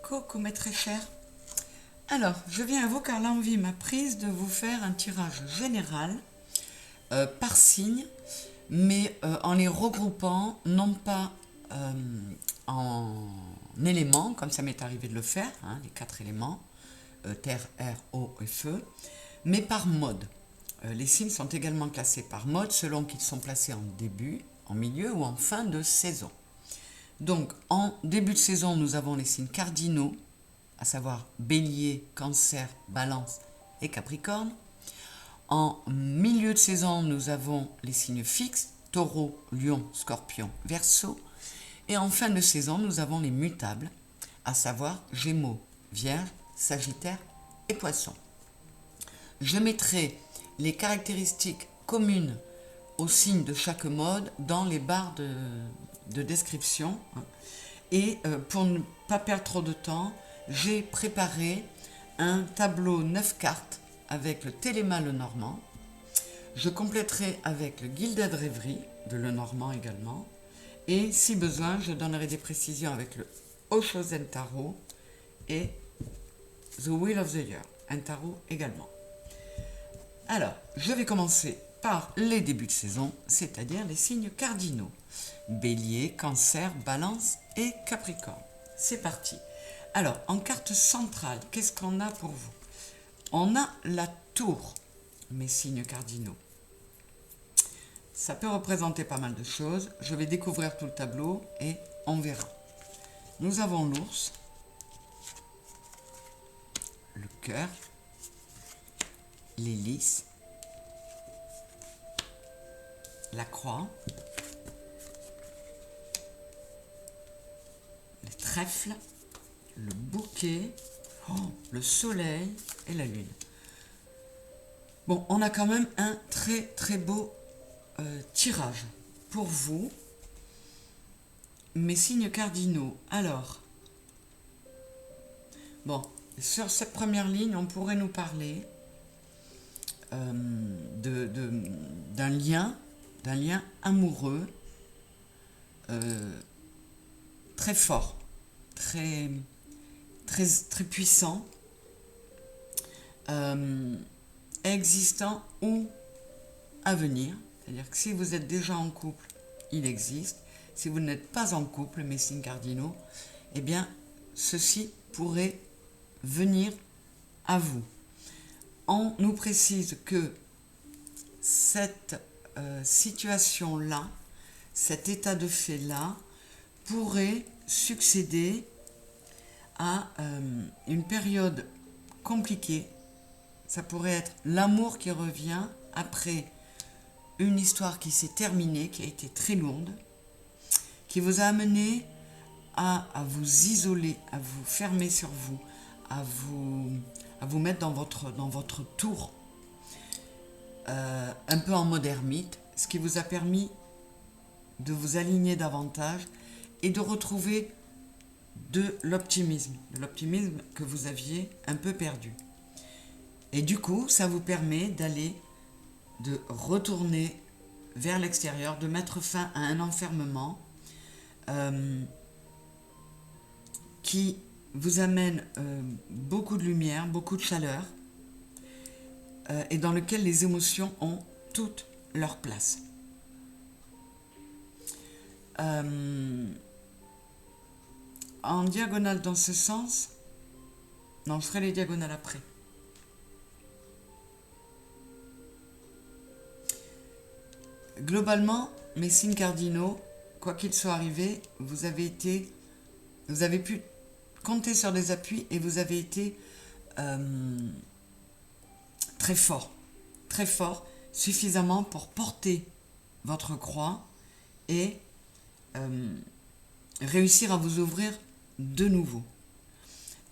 Coucou mes très chers. Alors, je viens à vous car l'envie m'a prise de vous faire un tirage général par signe, mais en les regroupant non pas en éléments, comme ça m'est arrivé de le faire, hein, les 4 éléments, terre, air, eau et feu, mais par mode. Les signes sont également classés par mode selon qu'ils sont placés en début, en milieu ou en fin de saison. Donc, en début de saison, nous avons les signes cardinaux, à savoir Bélier, Cancer, Balance et Capricorne. En milieu de saison, nous avons les signes fixes, Taureau, Lion, Scorpion, Verseau. Et en fin de saison, nous avons les mutables, à savoir Gémeaux, Vierge, Sagittaire et Poisson. Je mettrai les caractéristiques communes aux signes de chaque mode dans les barres de description. Et pour ne pas perdre trop de temps, j'ai préparé un tableau 9 cartes avec le Téléma Lenormand. Je compléterai avec le Gilded Rêverie de Lenormand également. Et si besoin, je donnerai des précisions avec le Oshozen Tarot et The Wheel of the Year, un tarot également. Alors, je vais commencer par les débuts de saison, c'est-à-dire les signes cardinaux. Bélier, Cancer, Balance et Capricorne. C'est parti. Alors, en carte centrale, qu'est-ce qu'on a pour vous? On a la tour, mes signes cardinaux. Ça peut représenter pas mal de choses. Je vais découvrir tout le tableau et on verra. Nous avons l'ours, le cœur, l'hélice, la croix, les trèfles, le bouquet, le soleil et la lune. Bon, on a quand même un très très beau tirage pour vous, mes signes cardinaux. Alors, bon, sur cette première ligne, on pourrait nous parler d'un lien amoureux très fort, très puissant, existant ou à venir. C'est-à-dire que si vous êtes déjà en couple, il existe. Si vous n'êtes pas en couple, mes signes cardinaux, eh bien, ceci pourrait venir à vous. On nous précise que cette situation-là, cet état de fait-là, pourrait succéder à une période compliquée. Ça pourrait être l'amour qui revient après une histoire qui s'est terminée, qui a été très lourde, qui vous a amené à vous isoler, à vous fermer sur vous, à vous mettre dans votre tour, un peu en mode ermite, ce qui vous a permis de vous aligner davantage et de retrouver de l'optimisme que vous aviez un peu perdu. Et du coup, ça vous permet de retourner vers l'extérieur, de mettre fin à un enfermement qui vous amène beaucoup de lumière, beaucoup de chaleur et dans lequel les émotions ont toute leur place. En diagonale dans ce sens, non, je ferai les diagonales après. Globalement, mes signes cardinaux, quoi qu'il soit arrivé, vous avez pu compter sur des appuis et vous avez été très fort, suffisamment pour porter votre croix et réussir à vous ouvrir de nouveau.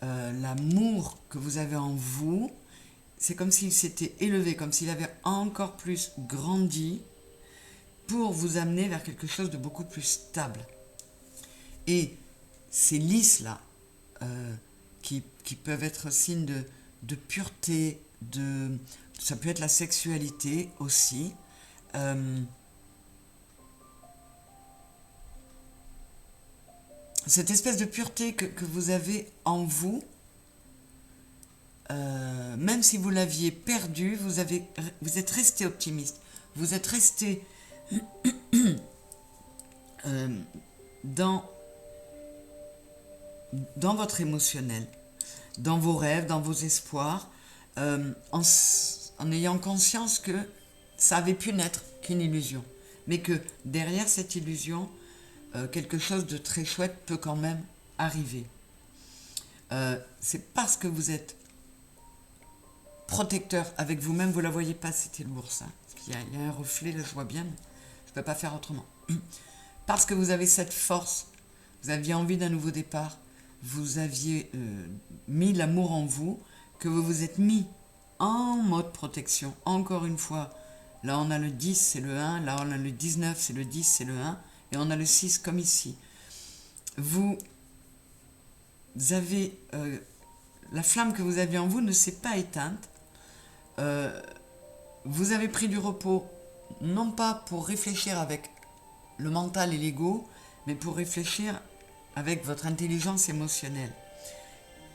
L'amour que vous avez en vous, c'est comme s'il s'était élevé, comme s'il avait encore plus grandi pour vous amener vers quelque chose de beaucoup plus stable. Et ces lys-là, qui peuvent être signes de pureté, ça peut être la sexualité aussi, cette espèce de pureté que vous avez en vous, même si vous l'aviez perdue, vous êtes resté optimiste. Vous êtes resté dans votre émotionnel, dans vos rêves, dans vos espoirs, en ayant conscience que ça avait pu n'être qu'une illusion, mais que derrière cette illusion, quelque chose de très chouette peut quand même arriver. C'est parce que vous êtes protecteur avec vous-même, vous ne la voyez pas, c'était lourd ça, parce qu'il y a un reflet, là je vois bien, mais je ne peux pas faire autrement. Parce que vous avez cette force, vous aviez envie d'un nouveau départ, vous aviez mis l'amour en vous, que vous vous êtes mis en mode protection. Encore une fois, là on a le 10, c'est le 1, là on a le 19, c'est le 10, c'est le 1, et on a le 6 comme ici. Vous avez... la flamme que vous aviez en vous ne s'est pas éteinte. Vous avez pris du repos, non pas pour réfléchir avec le mental et l'ego, mais pour réfléchir avec votre intelligence émotionnelle,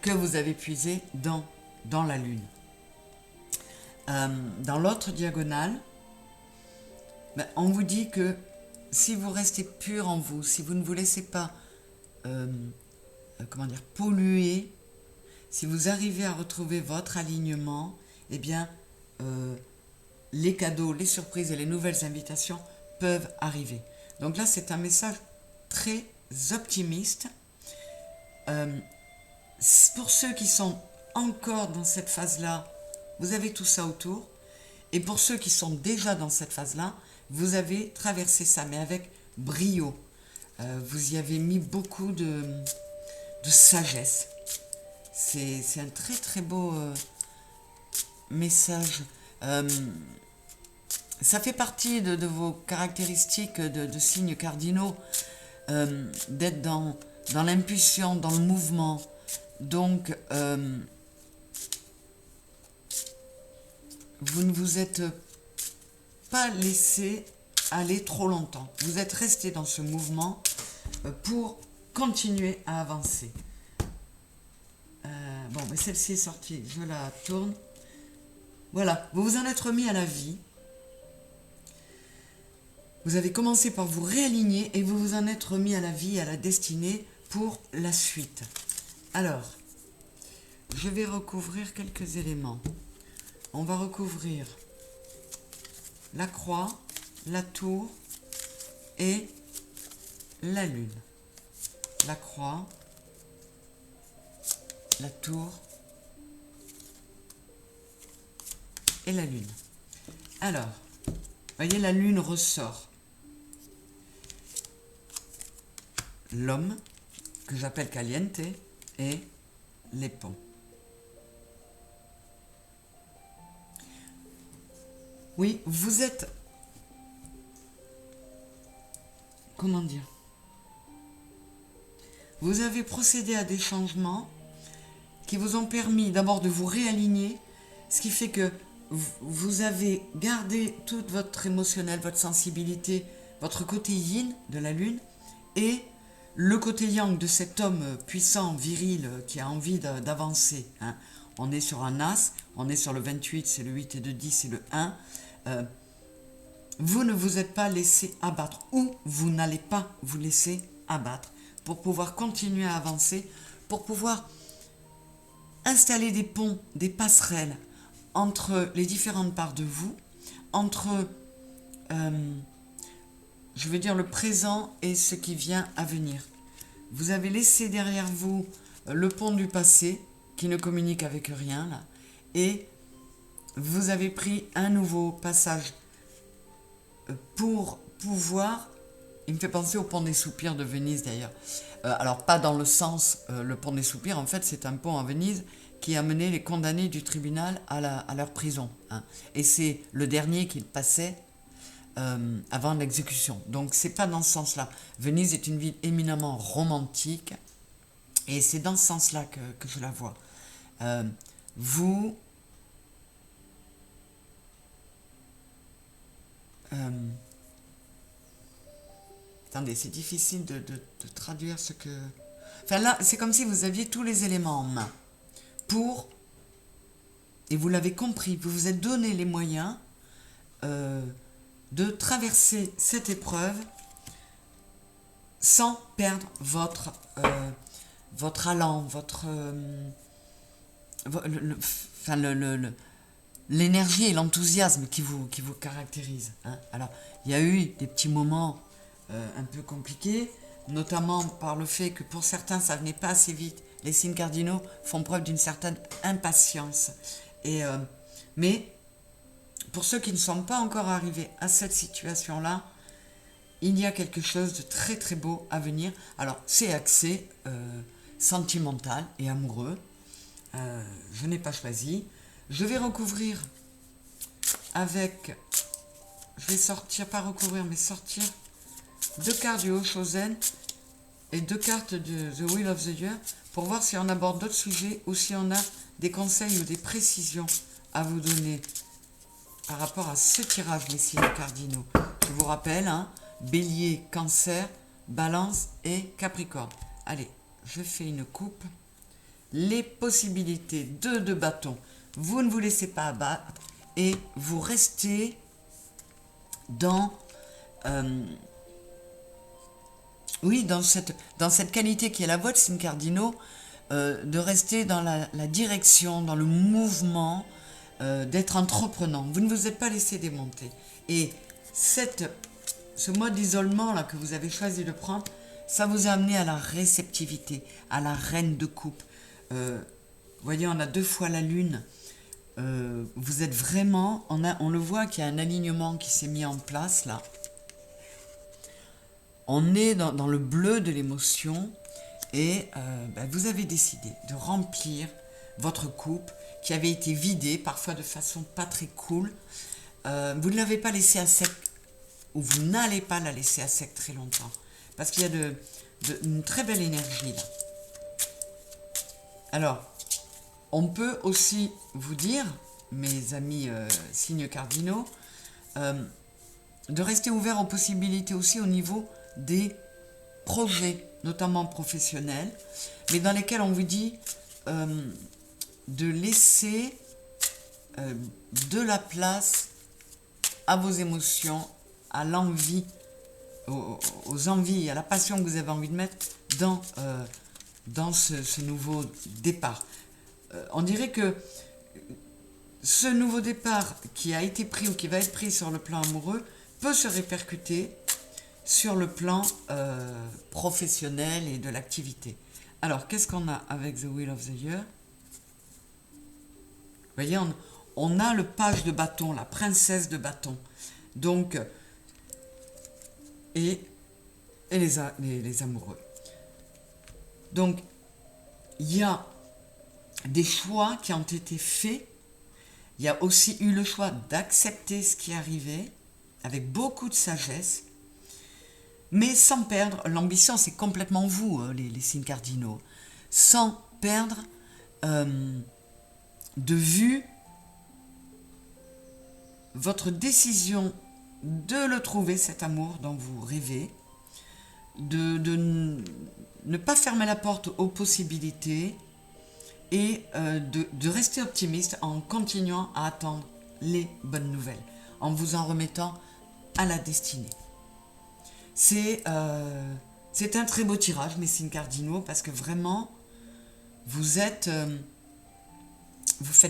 que vous avez puisée dans la lune. Dans l'autre diagonale, on vous dit que si vous restez pur en vous, si vous ne vous laissez pas polluer, si vous arrivez à retrouver votre alignement, eh bien, les cadeaux, les surprises et les nouvelles invitations peuvent arriver. Donc là, c'est un message très optimiste. Pour ceux qui sont encore dans cette phase-là, vous avez tout ça autour. Et pour ceux qui sont déjà dans cette phase-là, vous avez traversé ça, mais avec brio. Vous y avez mis beaucoup de sagesse. C'est un très très beau message. Ça fait partie de vos caractéristiques de signes cardinaux, d'être dans l'impulsion, dans le mouvement. Donc, vous ne vous êtes pas laissé aller trop longtemps. Vous êtes resté dans ce mouvement pour continuer à avancer. Bon, mais celle-ci est sortie, je la tourne. Voilà, vous vous en êtes remis à la vie. Vous avez commencé par vous réaligner et vous vous en êtes remis à la vie, à la destinée pour la suite. Alors, je vais recouvrir quelques éléments. On va recouvrir la croix, la tour et la lune. La croix, la tour et la lune. Alors, voyez, la lune ressort. L'homme, que j'appelle Caliente, et les ponts. Oui, vous êtes... Comment dire? Vous avez procédé à des changements qui vous ont permis d'abord de vous réaligner, ce qui fait que vous avez gardé tout votre émotionnel, votre sensibilité, votre côté yin de la lune et le côté yang de cet homme puissant, viril, qui a envie d'avancer. Hein. On est sur un as, on est sur le 28, c'est le 8 et le 10, c'est le 1. Vous ne vous êtes pas laissé abattre ou vous n'allez pas vous laisser abattre pour pouvoir continuer à avancer, pour pouvoir installer des ponts, des passerelles entre les différentes parts de vous, entre, je veux dire, le présent et ce qui vient à venir. Vous avez laissé derrière vous le pont du passé, qui ne communique avec rien, là, et vous avez pris un nouveau passage pour pouvoir... Il me fait penser au pont des soupirs de Venise, d'ailleurs. Alors, pas dans le sens, le pont des soupirs, en fait, c'est un pont à Venise qui amenait les condamnés du tribunal à leur prison. Hein. Et c'est le dernier qu'ils passaient avant l'exécution. Donc, c'est pas dans ce sens-là. Venise est une ville éminemment romantique, et c'est dans ce sens-là que je la vois. Vous... Attendez, c'est difficile de traduire ce que... Enfin là, c'est comme si vous aviez tous les éléments en main pour... Et vous l'avez compris, vous vous êtes donné les moyens de traverser cette épreuve sans perdre votre allant, l'énergie et l'enthousiasme qui vous caractérisent. Hein. Alors, il y a eu des petits moments un peu compliqués, notamment par le fait que pour certains, ça venait pas assez vite. Les signes cardinaux font preuve d'une certaine impatience. Mais pour ceux qui ne sont pas encore arrivés à cette situation-là, il y a quelque chose de très très beau à venir. Alors, c'est axé sentimental et amoureux. Je n'ai pas choisi. Je vais recouvrir avec... Je vais sortir, pas recouvrir, mais sortir 2 cartes du Oshozen et 2 cartes de The Wheel of the Year pour voir si on aborde d'autres sujets ou si on a des conseils ou des précisions à vous donner par rapport à ce tirage, les signes cardinaux. Je vous rappelle, hein, Bélier, Cancer, Balance et Capricorne. Allez, je fais une coupe. Les possibilités de bâtons. Vous ne vous laissez pas abattre et vous restez dans... dans cette qualité qui est la vôtre, signes cardinaux, de rester dans la direction, dans le mouvement, d'être entreprenant. Vous ne vous êtes pas laissé démonter. Et ce mode d'isolement là que vous avez choisi de prendre, ça vous a amené à la réceptivité, à la reine de coupe. Vous voyez, on a 2 fois la lune. Vous êtes vraiment, on le voit qu'il y a un alignement qui s'est mis en place là. On est dans le bleu de l'émotion et vous avez décidé de remplir votre coupe qui avait été vidée, parfois de façon pas très cool. Vous ne l'avez pas laissée à sec, ou vous n'allez pas la laisser à sec très longtemps, parce qu'il y a une très belle énergie là. Alors, on peut aussi vous dire, mes amis signes cardinaux, de rester ouvert aux possibilités aussi au niveau des projets, notamment professionnels, mais dans lesquels on vous dit de laisser de la place à vos émotions, à l'envie, aux envies, à la passion que vous avez envie de mettre dans ce nouveau départ. On dirait que ce nouveau départ qui a été pris ou qui va être pris sur le plan amoureux peut se répercuter sur le plan professionnel et de l'activité. Alors, qu'est-ce qu'on a avec The Wheel of the Year? Vous voyez, on a le page de bâton, la princesse de bâton. Donc, et les amoureux. Donc, il y a des choix qui ont été faits. Il y a aussi eu le choix d'accepter ce qui arrivait avec beaucoup de sagesse, mais sans perdre l'ambition. C'est complètement vous, les signes cardinaux, sans perdre de vue votre décision de le trouver, cet amour dont vous rêvez, de ne pas fermer la porte aux possibilités et de rester optimiste en continuant à attendre les bonnes nouvelles, en vous en remettant à la destinée. C'est un très beau tirage, mes signes cardinaux, parce que vraiment, vous faites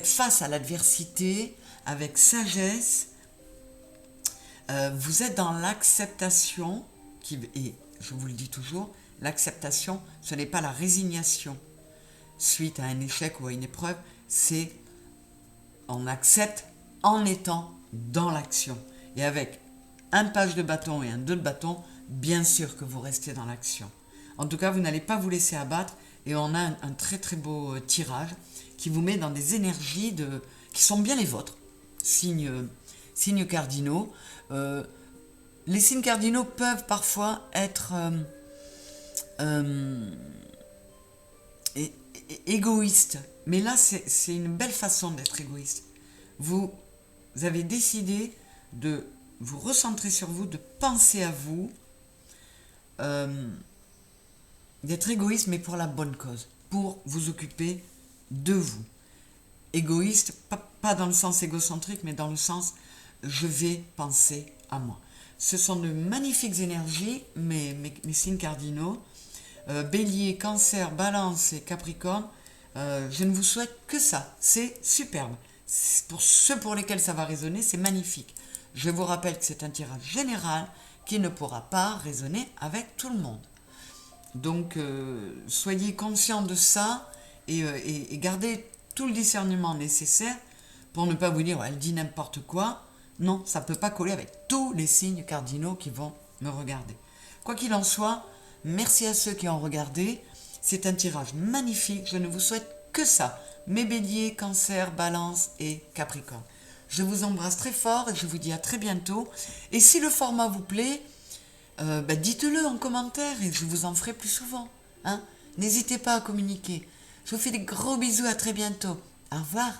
face à l'adversité avec sagesse. Vous êtes dans l'acceptation, et je vous le dis toujours, l'acceptation, ce n'est pas la résignation suite à un échec ou à une épreuve, c'est on accepte en étant dans l'action. Et avec un page de bâton et un 2 de bâton, bien sûr que vous restez dans l'action. En tout cas, vous n'allez pas vous laisser abattre et on a un très très beau tirage qui vous met dans des énergies qui sont bien les vôtres, signes cardinaux. Les signes cardinaux peuvent parfois être égoïstes, mais là c'est une belle façon d'être égoïste. Vous avez décidé de vous recentrer sur vous, de penser à vous, euh, d'être égoïste, mais pour la bonne cause, pour vous occuper de vous. Égoïste, pas dans le sens égocentrique, mais dans le sens je vais penser à moi. Ce sont de magnifiques énergies, mes signes cardinaux. Bélier, Cancer, Balance et Capricorne, je ne vous souhaite que ça. C'est superbe. Pour ceux pour lesquels ça va résonner, c'est magnifique. Je vous rappelle que c'est un tirage général qui ne pourra pas résonner avec tout le monde. Donc, soyez conscients de ça et gardez tout le discernement nécessaire pour ne pas vous dire elle dit n'importe quoi. Non, ça ne peut pas coller avec tous les signes cardinaux qui vont me regarder. Quoi qu'il en soit, merci à ceux qui ont regardé. C'est un tirage magnifique. Je ne vous souhaite que ça. Mes béliers, Cancer, Balance et Capricorne. Je vous embrasse très fort et je vous dis à très bientôt. Et si le format vous plaît, dites-le en commentaire et je vous en ferai plus souvent. Hein. N'hésitez pas à communiquer. Je vous fais des gros bisous, à très bientôt. Au revoir.